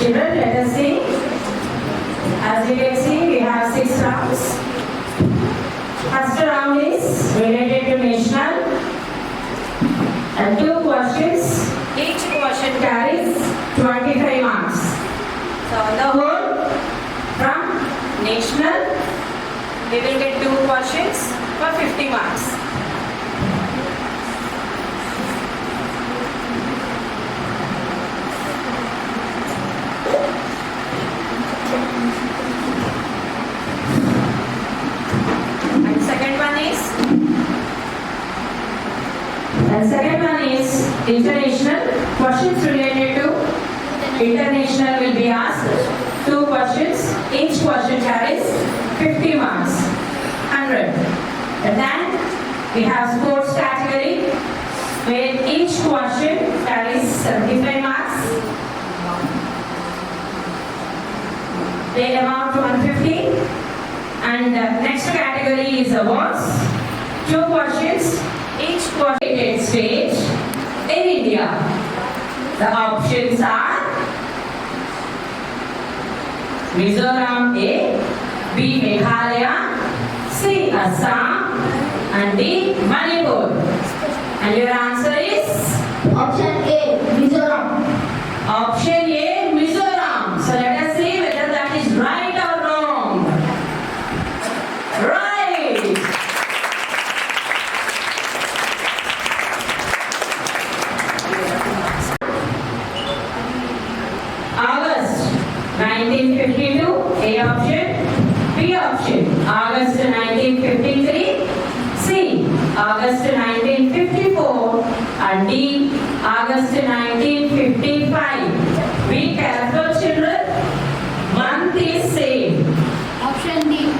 Children, let us see. As you can see, we have 6 rounds. First round is related to national, and 2 questions. Each question carries 25 marks. So on the whole, from national, we will get 2 questions for 50 marks. And second one is international. Questions related to international will be asked. 2 questions. Each question carries 50 marks. 100. And then we have sports category where each question carries 75 marks. They amount to 150. And next category is awards. 2 questions. Each question stage in India. The options are Mizoram A, B Meghalaya, C Assam, and D Manipur. And your answer is Option A, Mizoram. option A, Mizoram. So let us see whether that is right or wrong. Right. August 1952, A option. B option, August 1953. C, August 1954. And D, August 1955. Be careful, children. Month is same. Option D,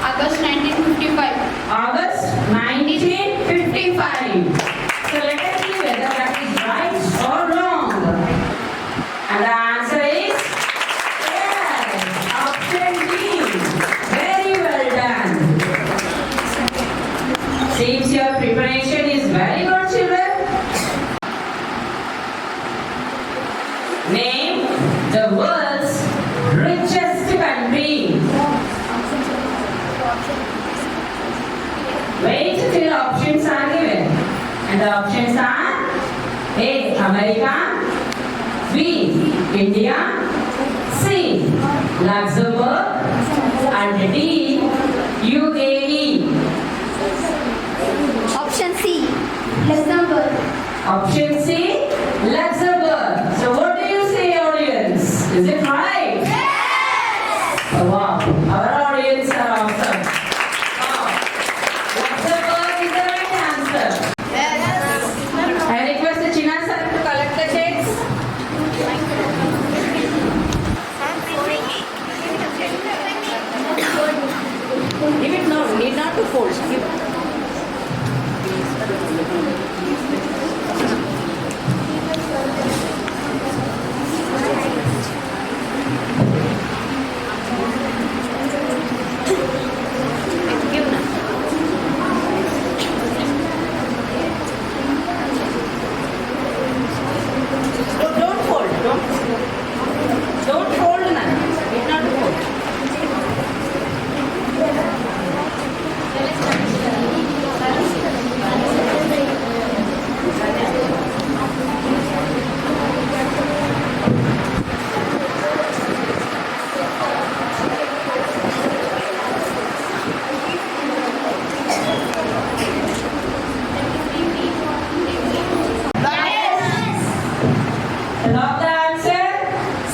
August 1955. August 1955. So let us see whether that is right or wrong. And the answer is yes, option D. Very well done. Seems your preparation is very good, children. Name the world's richest country. Wait till options are given. And the options are A, America, B, India, C, Luxembourg, and D, UAE. Option C, Luxembourg. Option C, Luxembourg. So what do you say, audience? Is it right? Yes! Oh, wow, our audience are awesome. Wow. Luxembourg is the right answer. Yes. I request the Chinan sir to collect the checks. Give it now, need not to fold. Give it. Give now. Don't fold. Don't fold now. Need not to fold. Log the answer.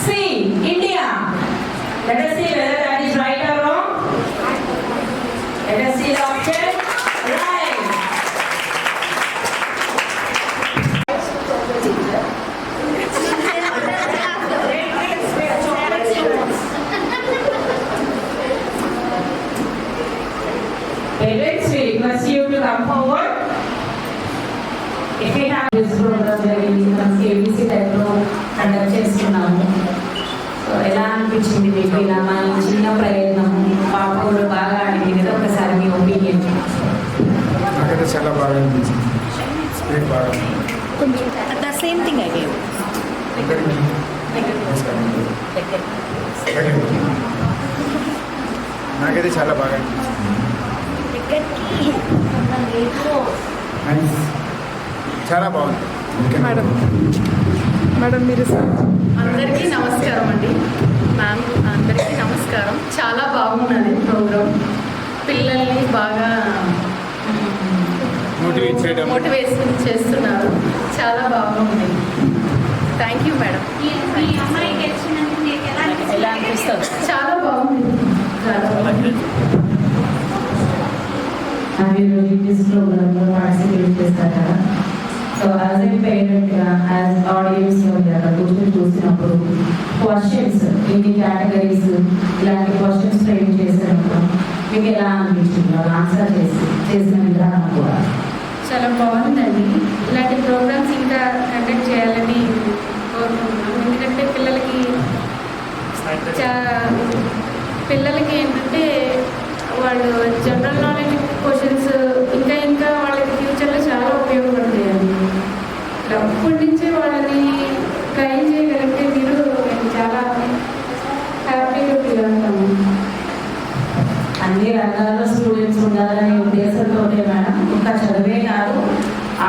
C, India. Let us see whether that is right or wrong. Let us see the option. Right. Parents, we request you to come forward. If we have this program జరిగింది మనం ABC టైప్లో conduct చేస్తున్నాము. So ఎలా అనిపించింది మీకు ఇలా మన చిన్న ప్రయత్నం పాప కూడా బాగా అడిగింది కదా, ఒకసారి మీ ఒపీనియన్. నాకైతే చాలా బాగా అనిపించింది. స్పీడ్ బాగా The same thing I gave. అందరికీ సెకండ్. నాకైతే చాలా బాగా అనిపించింది. నైస్. చాలా బాగుంది. మేడం మేడం మీరు అందరికీ నమస్కారం అండి. మ్యామ్ అందరికీ నమస్కారం. చాలా బాగున్నది ప్రోగ్రామ్. పిల్లల్ని బాగా మోటివేషన్ చేస్తున్నారు. చాలా బాగుంది. Thank you madam. మీ అమ్మాయి గెలిచినందుకు మీకు ఎలా అనిపిస్తుంది? చాలా బాగుంది. చాలా బాగుంది. మీరు దిస్ ప్రోగ్రామ్లో పార్టిసిపేట్ చేస్తారు కదా. సో యాజ్ ఏ పేరెంట్గా, యాజ్ ఆడియన్స్లో మీరు అక్కడ కూర్చొని చూసినప్పుడు క్వశ్చన్స్, ఇన్ని కేటగిరీస్ ఇలాంటి క్వశ్చన్స్ ఫ్రేమ్ చేసినప్పుడు మీకు ఎలా అనిపించింది? వాళ్ళు ఆన్సర్ చేసిన విధానం కూడా చాలా బాగుందండి. ఇలాంటి ప్రోగ్రామ్స్ ఇంకా కండక్ట్ చేయాలని కోరుకుంటున్నాను. ఎందుకంటే పిల్లలకి ఏంటంటే వాళ్ళు జనరల్ నాలెడ్జ్ క్వశ్చన్స్ ఇంకా వాళ్ళకి ఫ్యూచర్లో చాలా ఉపయోగపడతాయండి. అప్పటి నుంచే వాళ్ళని ట్రైన్ చేయగలిగితే మీరు నేను చాలా హ్యాపీగా ఫీల్ అవుతాము. అన్ని రంగాల్లో స్టూడెంట్స్ ఉండాలనే ఉద్దేశంతో మేడం ఇంకా చదివే కాదు,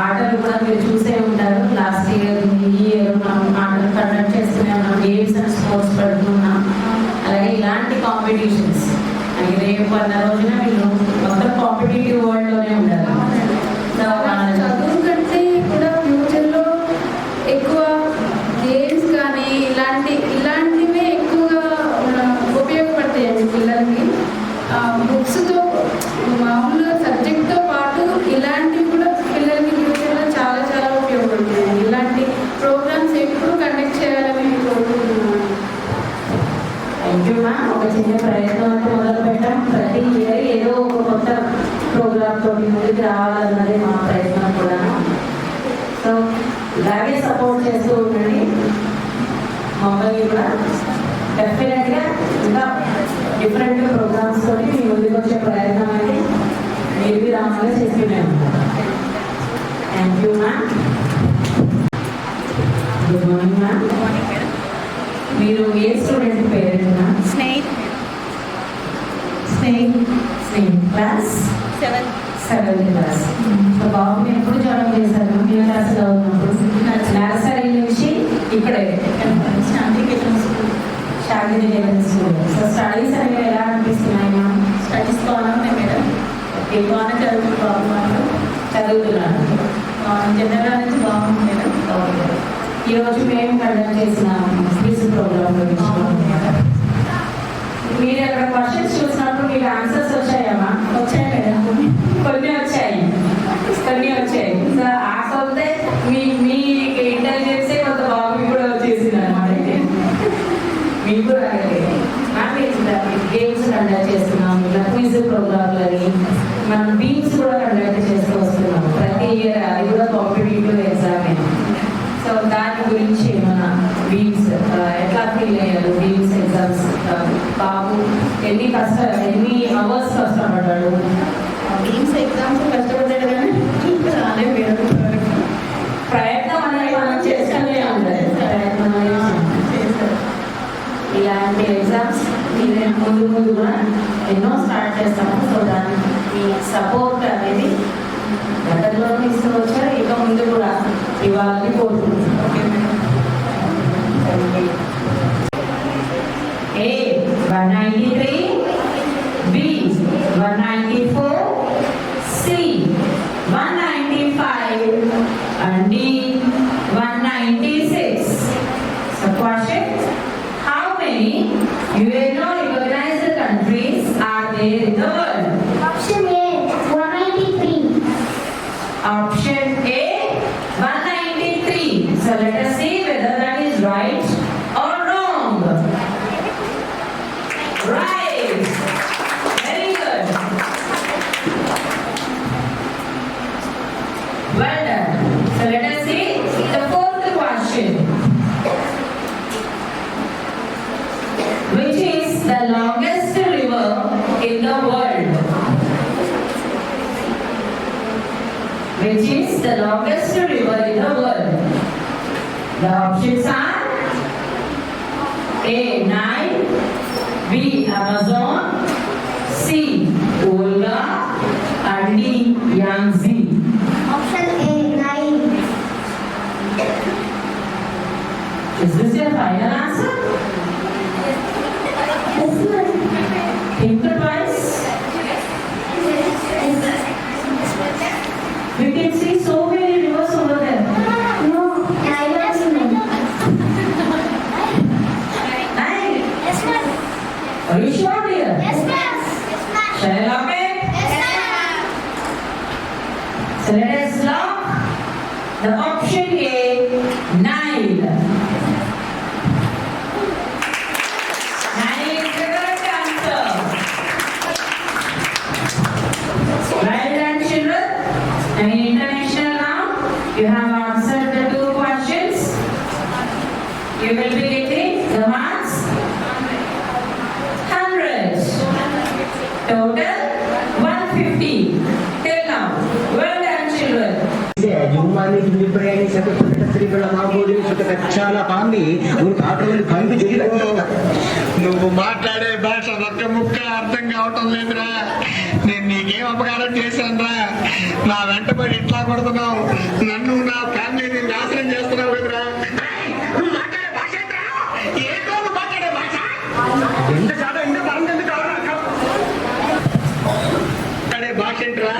ఆటలు కూడా మీరు చూసే ఉంటారు. లాస్ట్ ఇయర్, ఈ ఇయర్ మనం ఆటలు కండక్ట్ చేస్తూనే ఉన్నాం, గేమ్స్ అండ్ స్పోర్ట్స్ పెడుతున్నాం. అలాగే ఇలాంటి కాంపిటీషన్స్ అని రేపు అన్న రోజున వీళ్ళు మొత్తం కాంపిటేటివ్ వరల్డ్లోనే ఉండాలి. చదువు కంటే కూడా ఫ్యూచర్లో ఎక్కువ గేమ్స్ కానీ ఇలాంటివే ఎక్కువగా ఉపయోగపడతాయండి పిల్లలకి. బుక్స్తో మామూలుగా సబ్జెక్ట్తో పాటు ఇలాంటివి కూడా పిల్లలకి ఫ్యూచర్లో చాలా చాలా ఉపయోగపడతాయి. ఇలాంటి ప్రోగ్రామ్స్ ఎప్పుడు కండక్ట్ చేయాలని కోరుకుంటున్నాను. Thank you ma'am. ఒక చిన్న ప్రయత్నం అంటే మొదలు పెట్టాం. ప్రతి ఇయర్ ఏదో ఒక కొత్త ప్రోగ్రామ్ తోటి ముందుకు రావాలన్నదే మా ప్రయత్నం కూడా. సో ఇలాగే సపోర్ట్ చేస్తూ ఉండండి మమ్మల్ని కూడా. డెఫినెట్గా ఇంకా డిఫరెంట్ ప్రోగ్రామ్స్ తోటి మీ ముందుకు వచ్చే ప్రయత్నం అనేది నిర్విరామంగా చేస్తూనే ఉంటాం. Thank you ma'am. Good morning ma'am. మీరు ఏ student parent ma'am? Snehith class 7th class. So బాబుని ఎప్పుడు జాయిన్ చేశారు? ఏ క్లాస్లో ఉన్నప్పుడు? నర్సరీ నుంచి ఇక్కడే శాంతినికేతన్ స్కూల్. సో స్టడీస్ అనేవి ఎలా అనిపిస్తున్నాయి మ్యామ్? స్టడీస్ బాగున్నాయి మేడం. బాగానే చదువుతున్నాను. జనరల్ నుంచి బాగుంది మేడం. ఈరోజు మేము కండక్ట్ చేసిన క్విజ్ ప్రోగ్రామ్ గురించి మీరు అక్కడ క్వశ్చన్స్ చూసినప్పుడు మీకు ఆన్సర్స్ వచ్చాయమ్మా? వచ్చాయి మేడం. కొన్ని వచ్చాయి. సో ఆ కొంతే మీ ఇంటెలిజెన్సే కొంత బాబు కూడా వచ్చేసింది అనమాట. మీకు కూడా గేమ్స్ కండక్ట్ చేస్తున్నాం, ఇలా క్విజ్ ప్రోగ్రామ్లని మనం బీమ్స్ కూడా కండక్ట్ చేస్తూ వస్తున్నాం ప్రతి ఇయర్. అది కూడా కాంపిటేటివ్ ఎగ్జామ్. సో దాని గురించి మన బీమ్స్ ఎట్లా ఫీల్ అయ్యారు? బీమ్స్ ఎగ్జామ్స్ బాబు ఎన్ని అవర్స్ కష్టపడ్డాడు? బీమ్స్ ఎగ్జామ్స్ కష్టపడ్డాడు కానీ చాలా మేడం ప్రయత్నం అనేది మనం చేస్తూనే ఉండాలి. ప్రయత్నం చేస్తారు. ఇలాంటి ఎగ్జామ్స్ ముందు కూడా ఎన్నో స్టార్ట్ చేస్తాము. సో దానికి మీ సపోర్ట్ అనేది గతంలోనూ ఇస్తూ వచ్చారు, ఇక ముందు కూడా ఇవ్వాలని కోరుకుంటున్నాను. A 193, B 194, C 195 and D 196. So question: how many UNO recognized countries are there in the world? Option A 193. Option A 193. So let us see whether that is right or wrong. Right. Very good. Well done. So let us see the fourth question. Which is the longest river in the world? Which is the longest river in the world? The options are A A. Nile, B. Amazon, C. Volga, and D. Yangtze. Option A, 9. Is this your final answer? Think twice. We can see so many rivers over there. No, Nile was 9. Nine. Yes, ma'am. Are you sure, dear? Yes, ma'am. Yes, ma'am. Shall I lock it? Yes, ma'am. So let us lock the option A, Nile. Nile is the correct answer. Well done, children. And in international now, you have answered the 2 questions. You will be getting the marks 100. Total 150. Till now. Well done, children. जुम्मानी तुम्हें प्रयाणी से कुछ स्त्रीಗಳ మాబోలి సుత కచ్చాల పాండి ఉన్ కాటోలు కంటి జరి నువ్వు మాట్లాడే భాష ఒక్క ముక్క అర్థం కావటం లేదురా. నేను నీకేం అపకారం చేశానురా? నా వెంటబడి ఇట్లా కొడుతున్నావు, నన్ను నా ఫ్యామిలీని నాశనం చేస్తున్నావు కదరా. నువ్వు మాట్లాడే భాష ఏంట్రా? ఏంటో నువ్వు మాట్లాడే భాష? ఎంత చాలా ఎంత బలం ఎందుకు మాట్లాడే భాష ఏంట్రా?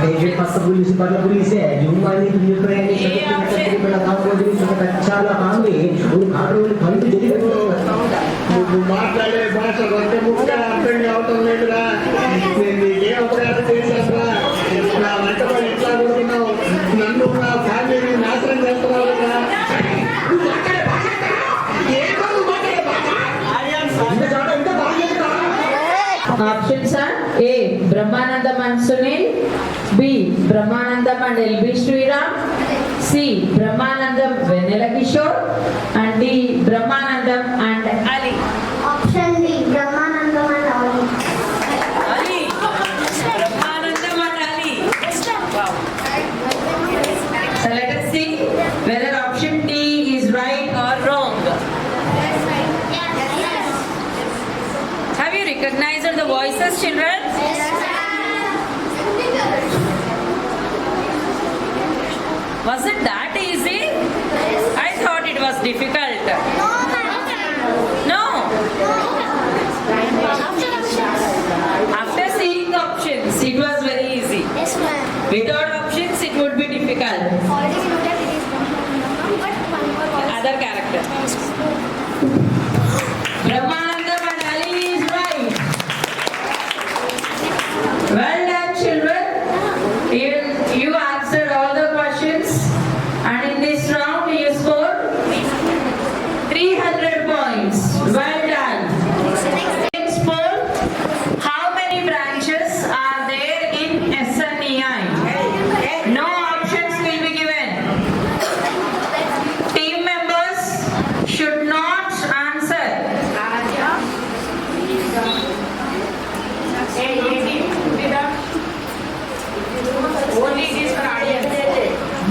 देश पास पुलिस पर पुलिस है जुम्मानी तुम्हें प्रयाणी से कुछ स्त्रीಗಳ మాబోలి సుత కచ్చాల పాండి ఉన్ కాటోలు కంటి జరి నువ్వు మాట్లాడే భాష ఒక్క ముక్క అర్థం కావటం లేదురా. నేను నీకేం అపకారం చేశానురా? నా వెంటబడి ఇట్లా కొడుతున్నావు, నన్ను నా ఫ్యామిలీని నాశనం చేస్తున్నావు కదా. నువ్వు మాట్లాడే భాష ఏంట్రా? ఏంటో నువ్వు మాట్లాడే భాష? ఎంత చాలా ఎంత బాగా Options are A. Brahmanandam and Sunil, B. Brahmanandam and L.B. Sriram, C. Brahmanandam Venela Kishore, and D. Brahmanandam and Ali. Option D, Brahmanandam and Ali. Ali. Brahmanandam and Ali. Wow. So let us see whether option D is right or wrong. Have you recognized the voices, children? Was it that easy? I thought it was difficult. No. After seeing the options, it was very easy. Yes, ma'am. Without options, it would be difficult. Already noted it is Brahmanandam, but one more was Other character. Brahmanandam and Ali is right. Well done, children. You answered all the questions, and in this round you scored 300 points. Well done. Next poll: how many branches are there in SNEI? No options will be given. Team members should not answer.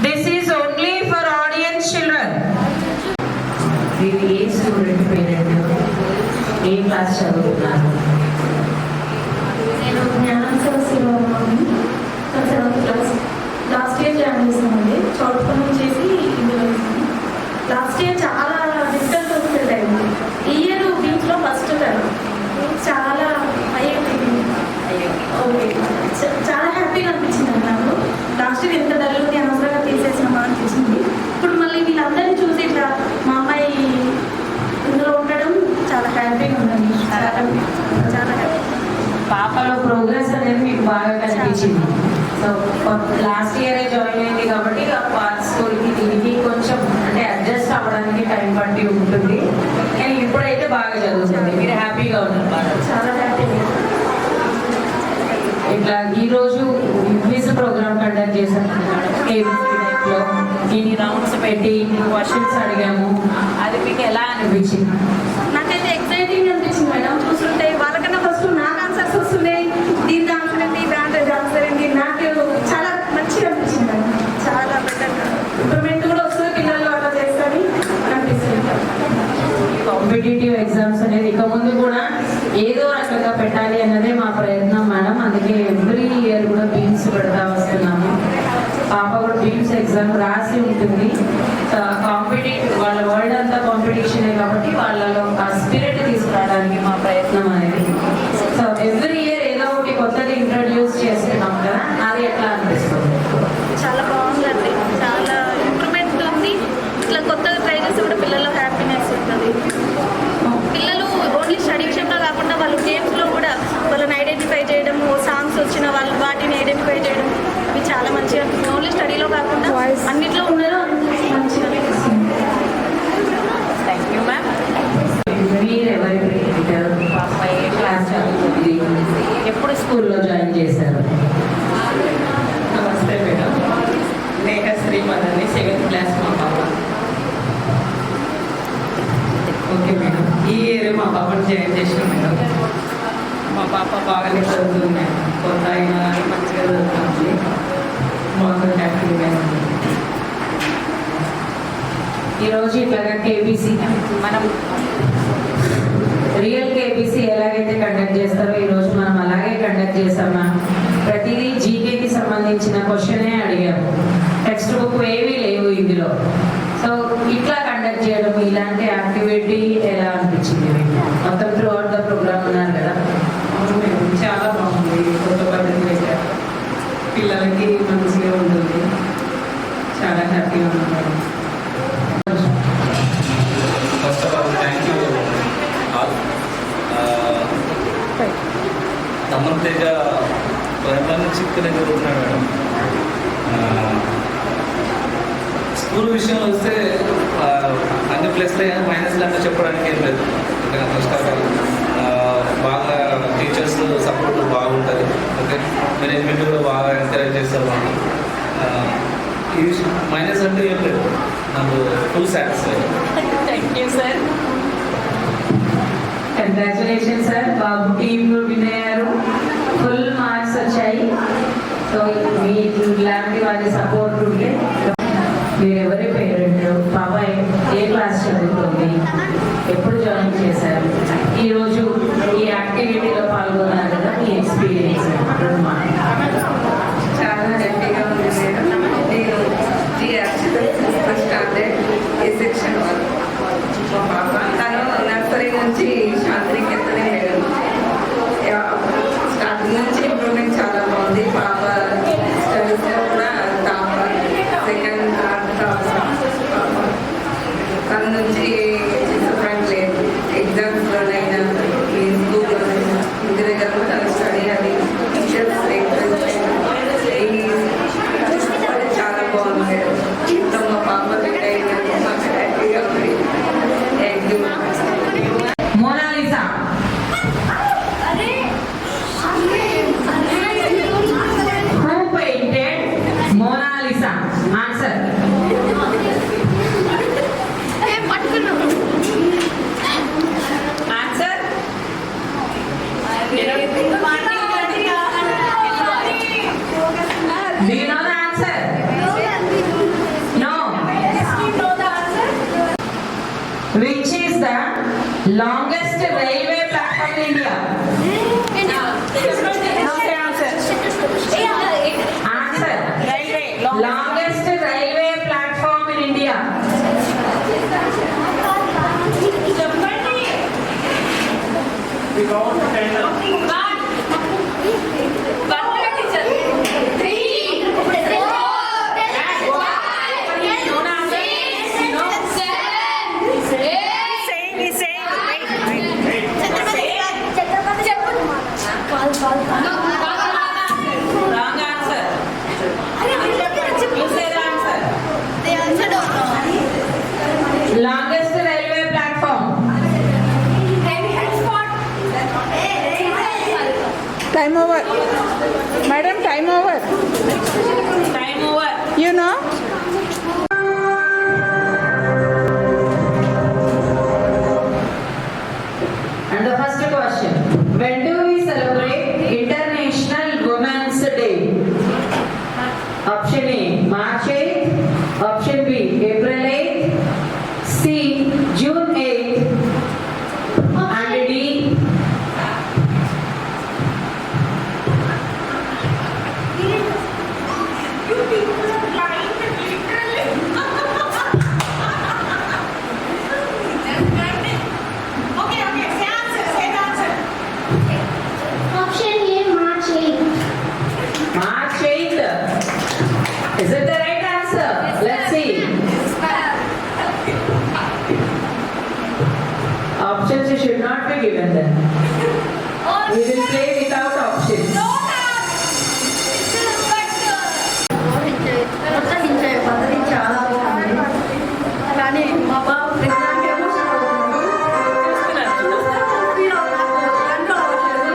This is only for audience, children. మీరు ఏ student parent, ఏ class చదువుతున్నారు? నేను జ్ఞానం శివరామని 7th class. Last year join చేసామండి. చౌటుపల్లి చేసి ఇందులో వేసాను. Last year చాలా డిఫికల్ట్ వస్తుంది అయింది. ఈ ఇయర్ బీచ్లో ఫస్ట్ కదా, చాలా ఓకే చాలా హ్యాపీగా అనిపించింది నాకు. లాస్ట్ ఇయర్ ఎంత డల్లుకి అనవసరంగా తీసేసినామా అనిపించింది. ఇప్పుడు మళ్ళీ వీళ్ళందరినీ చూసి ఇట్లా మా అమ్మాయి ఇందులో ఉండడం చాలా హ్యాపీగా ఉందండి. చాలా హ్యాపీ. పాపలో ప్రోగ్రెస్ అనేది మీకు బాగా కనిపించింది. సో లాస్ట్ ఇయరే జాయిన్ అయింది కాబట్టి పార్ట్ స్కూల్కి దీనికి కొంచెం అంటే అడ్జస్ట్ అవ్వడానికి టైం పట్టి ఉంటుంది. కానీ ఇప్పుడైతే బాగా చదువుతుంది. మీరు హ్యాపీగా ఉన్నారు బాగా. చాలా హ్యాపీగా. ఇట్లా ఈరోజు క్విజ్ ప్రోగ్రామ్ కండక్ట్ చేశాను. టైంలో ఇన్ని రౌండ్స్ పెట్టి ఇన్ని క్వశ్చన్స్ అడిగాము. అది మీకు ఎలా అనిపించింది? నాకైతే ఎక్సైటింగ్ అనిపించింది మేడం. చూస్తుంటే వాళ్ళకన్నా ఫస్ట్ నాకు ఆన్సర్స్ వస్తున్నాయి. దీని ఆన్సర్ ఏంటి, దాంట్లో ఆన్సర్ ఏంటి, నాకు చాలా మంచిగా అనిపించింది మేడం. చాలా బెటర్ ఇంప్రూవ్మెంట్ కూడా వస్తుంది పిల్లలు అలా చేస్తారని అనిపిస్తుంది. కాంపిటేటివ్ ఎగ్జామ్స్ అనేది ఇక ముందు కూడా ఏదో రకంగా పెట్టాలి అన్నదే మా ప్రయత్నం మేడం. అందుకే ఎవ్రీ ఇయర్ కూడా బీమ్స్ పెడతా వస్తున్నాము. పాప కూడా బీమ్స్ ఎగ్జామ్ రాసి ఉంటుంది. కాంపిటేటివ్ వాళ్ళ వరల్డ్ అంతా కాంపిటీషనే కాబట్టి వాళ్ళలో ఆ స్పిరిట్ తీసుకురావడానికి మా ప్రయత్నం అనేది. సో ఎవ్రీ ఇయర్ ఏదో ఒకటి కొత్తది ఇంట్రడ్యూస్ చేస్తున్నాం కదా, అది ఎట్లా అనిపిస్తుంది? చాలా బాగుందండి, చాలా ఇంప్రూవ్మెంట్ ఉంది. ఇట్లా కొత్తగా ట్రై చేస్తే కూడా పిల్లల్లో హ్యాపీనెస్ ఉంటుంది. పిల్లలు ఓన్లీ స్టడీ విషయంలో కాకుండా వాళ్ళు గేమ్స్లో కూడా వాళ్ళని ఐడెంటిఫై చేయడము, సాంగ్స్ వచ్చిన వాళ్ళు వాటిని ఐడెంటిఫై చేయడం, ఇవి చాలా మంచిగా అనిపిస్తుంది. ఓన్లీ స్టడీలో కాకుండా అన్నిట్లో ఉండడం మంచిగా అనిపిస్తుంది. Thank you ma'am. మీరు ఎవరి పాప ఏ క్లాస్ చదువుతుంది, ఎప్పుడు స్కూల్లో జాయిన్ చేశారు? నమస్తే మేడం, లేఖ శ్రీమదని 7th క్లాస్ మా పాప. ఓకే మేడం, ఈ ఇయర్ మా పాపను జాయిన్ చేసిన మేడం. మా పాప బాగానే చదువుతుంది మేడం, కొంత అయినా కానీ మంచిగా చదువుతుంది. మాకు హ్యాపీగా ఉంది. ఈరోజు ఇట్లాగా కేబీసీ మనం రియల్ కేబీసీ ఎలాగైతే కండక్ట్ చేస్తారో ఈరోజు మనం అలాగే కండక్ట్ చేసామా. ప్రతిదీ జీకేకి సంబంధించిన క్వశ్చనే అడిగాము, టెక్స్ట్ బుక్ ఏమీ లేవు ఇందులో. సో ఇట్లా కండక్ట్ చేయడం, ఇలాంటి యాక్టివిటీ ఎలా అనిపించింది మీకు? మొత్తం త్రూ అవుట్ ద ప్రోగ్రామ్ ఉన్నారు కదా. అవును మేడం, చాలా బాగుంది. కొత్త పద్ధతి పెట్టారు, పిల్లలకి మంచిగా ఉంటుంది. చాలా హ్యాపీగా ఉంది madam. First of all thank you all. Thaman Teja Warangal నుంచి ఇక్కడే చదువుతున్నాడు మేడం. స్కూల్ విషయంలో వస్తే అన్ని ప్లేస్లో మైనస్లు అంటే చెప్పడానికి ఏం లేదు. ఫస్ట్ ఆఫ్ ఆల్ బాగా టీచర్స్ సపోర్ట్ బాగుంటుంది. ఓకే, మేనేజ్మెంట్ కూడా బాగా ఎంకరేజ్ చేస్తారు వాళ్ళు. ఈ మైనస్ అంటే ఏం లేదు, నాకు full satisfy. Thank you sir. Congratulation sir. Babu team win అయ్యారు, ఫుల్ మార్క్స్ వచ్చాయి. సో మీ ఇలాంటి వాళ్ళ సపోర్ట్ ఉంటే. మీరు ఎవరి పేరెంట్? పాప ఏ క్లాస్ చదువుతుంది, ఎప్పుడు జాయిన్ చేశారు, ఈరోజు ఈ యాక్టివిటీలో పాల్గొన్నారు కదా, మీ ఎక్స్పీరియన్స్ చాలా హ్యాపీగా ఉంది మేడం. నేను ఫస్ట్ స్టాండర్డ్ ఏ సెక్షన్ మా పాప, తను నర్సరీ నుంచి శాంతినికేతనే మేడం. స్టార్టింగ్ నుంచి ఇంప్రూవ్మెంట్ చాలా బాగుంది. పాప స్టడీస్లో కూడా టాప్, సెకండ్, థర్డ్ టాప్. తన నుంచి డిసప్పాయింట్ లేదు. ఎగ్జామ్స్లోనైనా, ఈ స్కూల్లోనైనా, ఇంటి దగ్గర కూడా తన స్టడీ అది టీచర్స్ చాలా బాగుంది మేడం. ఇంట్లో మా పాప దగ్గర మాకు హ్యాపీగా ఉంది. Thank you. Mona Lisa. Who painted Mona Lisa? Answer. Answer. Do you know the answer? No. Which is the longest railway platform in India? Answer. Longest railway platform in India. Wrong answer. You say the answer. Longest railway platform. Time over. Madam, time over. Time over. You know? And the first question. When do we celebrate International Women's Day? Option A, March 8th. Option B, April 8th. C, June 8th. Options should not be given then. We will play without options. ప్రోత్సహించే పద్ధతి చాలా బాగుంది. కానీ మా బాబు pregnant emotion అవుతున్నాడు. Feel అవుతున్నాడు. Control అవ్వట్లేదు.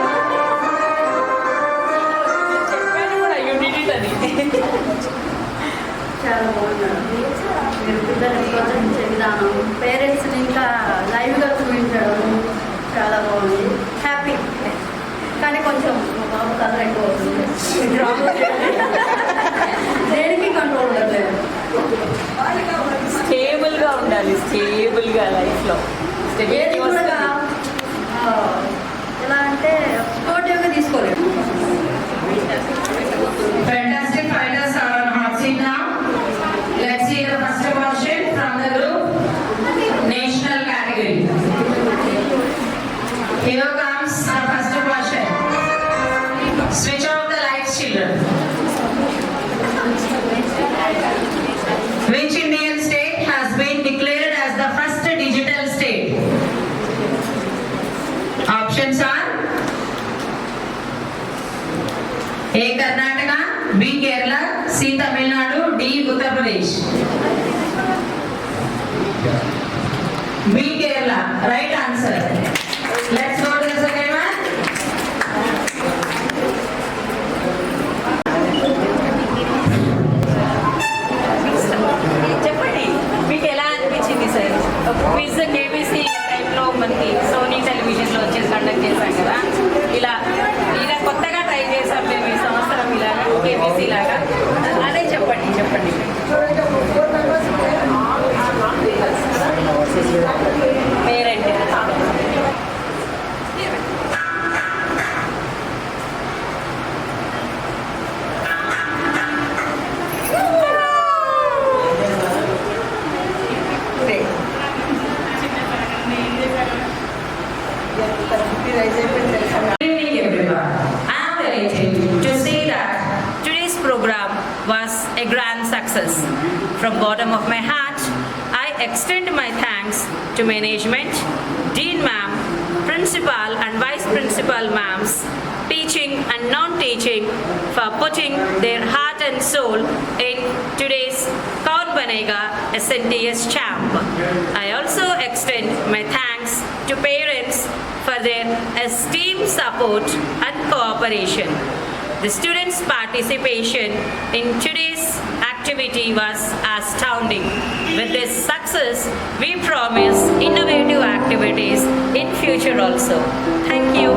చాలా బాగున్నాడు. మీరు పిల్లల్ని ప్రోత్సహించే విధానం, పేరెంట్స్ని ఇంకా లైవ్గా చూపించడం చాలా బాగుంది. హ్యాపీ. కానీ కొంచెం మా బాబు కలర్ ఎక్కువ అవుతుంది. దేనికి కంట్రోల్ ఉండట్లేదు. స్టేబుల్గా ఉండాలి, స్టేబుల్గా లైఫ్లో ఏది కూడా ఎలా అంటే స్పోర్టివ్గా తీసుకోలేదు. Fantastic fighters are on hot seat now. Let's see the first question from the group. National category. Here comes our first question. Switch off the lights, children. Which Indian state has been declared as the first digital state? Options are A. Karnataka, B. Kerala, C. Tamil Nadu, D. Uttar Pradesh. B. Kerala, right answer. Let's go to the second one. చెప్పండి, మీకు ఎలా అనిపించింది sir? Quiz KBC టైప్లో మనకి Sony టెలివిజన్లో వచ్చేసి conduct చేశాం కదా, ఇలా కొత్తగా ట్రై చేశాం మేము ఈ సంవత్సరం ఇలాగా కేబీసీ లాగా. అదే చెప్పండి. Parent Good evening, everyone. I am delighted to say that Today's program was a grand success. From bottom of my heart, I extend my thanks to management, Dean Ma'am, Principal and Vice Principal Ma'ams, teaching and non-teaching for putting their heart and soul in today's Kaun Banega SNTS Champ. I also extend my thanks to parents for their esteemed support and cooperation. The students' participation in today's activity was astounding. With this success, we promise innovative activities in future also. Thank you.